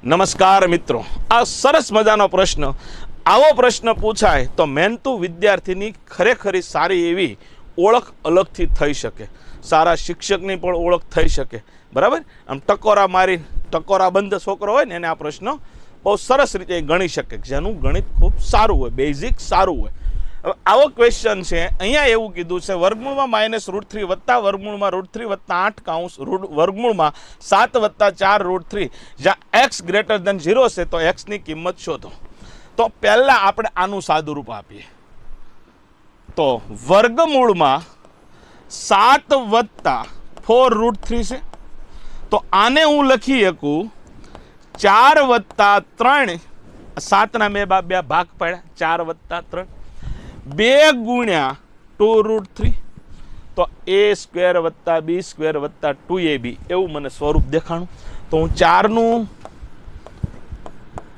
નમસ્કાર મિત્રો, આ સરસ મજાનો પ્રશ્ન, આવો પ્રશ્ન પૂછાય તો મહેનતુ વિદ્યાર્થીની ખરેખરી સારી એવી ઓળખ અલગથી થઈ શકે, સારા શિક્ષકની પણ ઓળખ થઈ શકે. બરાબર? આમ ટકોરા મારી ટકોરા બંધ છોકરો હોય ને એને આ પ્રશ્ન બહુ સરસ રીતે ગણી શકે, જેનું ગણિત ખૂબ સારું હોય, બેઝિક સારું હોય. હવે આવો ક્વેશ્ચન છે, અહીંયા એવું કીધું છે વર્ગમૂળમાં -√3 વત્તા વર્ગમૂળમાં √3 વત્તા 8 કૌંસ વર્ગમૂળમાં 7 વત્તા 4 √3, જ્યાં x ગ્રેટર ધેન 0 છે તો x ની કિંમત શોધો. તો પહેલા આપણે આનું સાદુરૂપ આપીએ. તો વર્ગમૂળમાં 7 વત્તા 4 √3 છે, તો આને હું લખી શકું 4 વત્તા 3, 7 ના બે ભાગ પડ્યા, 4 વત્તા 3, 2 ગુણ્યા 2 √3, તો a² વત્તા b² વત્તા 2ab એવું મને સ્વરૂપ દેખાણું. તો હું 4 નું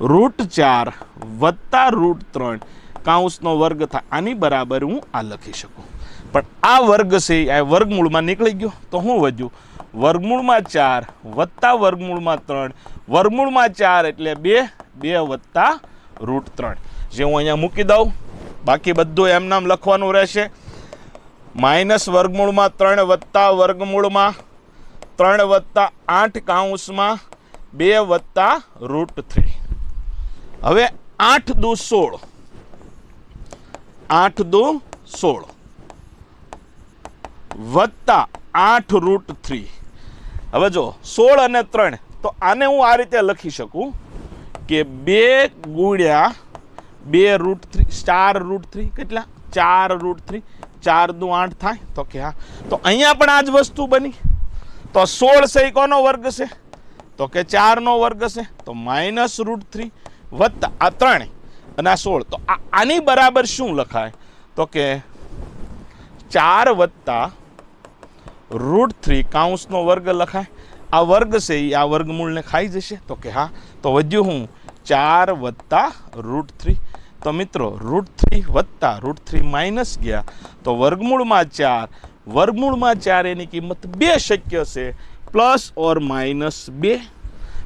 √4 વત્તા √3 કૌંસનો વર્ગ થાય, આની બરાબર હું આ લખી શકું. પણ આ વર્ગ છે આ વર્ગમૂળમાં નીકળી ગયો, તો શું વધ્યું? વર્ગમૂળમાં 4 વત્તા વર્ગમૂળમાં 3, વર્ગમૂળમાં 4 એટલે 2, 2 વત્તા √3, જે હું અહીંયા મૂકી દઉં. બાકી બધું એમ નામ લખવાનું રહેશે. માઇનસ વર્ગમૂળમાં 3 વત્તા વર્ગમૂળમાં 3 વત્તા 8 કૌંસમાં 2 વત્તા √3. હવે 8 દુ 16, 8 દુ 16 વત્તા 8 √3. હવે જો 16 અને 3, તો આને હું આ રીતે લખી શકું કે 2 ગુણ્યા 2 √3, 4 √3, કેટલા? 4 √3, 4 દુ 8 થાય, તો કે હા. તો અહીંયા પણ આ જ વસ્તુ બની. તો 16 છે એ કોનો વર્ગ છે? તો કે 4 નો વર્ગ છે. તો -√3 વત્તા આ 3 અને આ 16, તો આની બરાબર શું લખાય? તો કે 4 વત્તા √3 કૌંસનો વર્ગ લખાય. આ વર્ગ છે એ આ વર્ગમૂળને ખાઈ જશે, તો કે હા. તો વધ્યું હું 4 વત્તા √3. તો મિત્રો √3 વત્તા √3 માઇનસ ગયા, તો વર્ગમૂળમાં 4, વર્ગમૂળમાં 4 એની કિંમત 2 શક્ય છે, પ્લસ ઓર -2.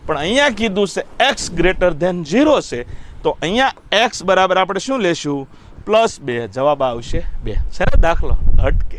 પણ અહીંયા કીધું છે x ગ્રેટર ધેન 0 છે, તો અહીંયા x બરાબર આપણે શું લેશું? +2. જવાબ આવશે 2. છે દાખલો હટકે.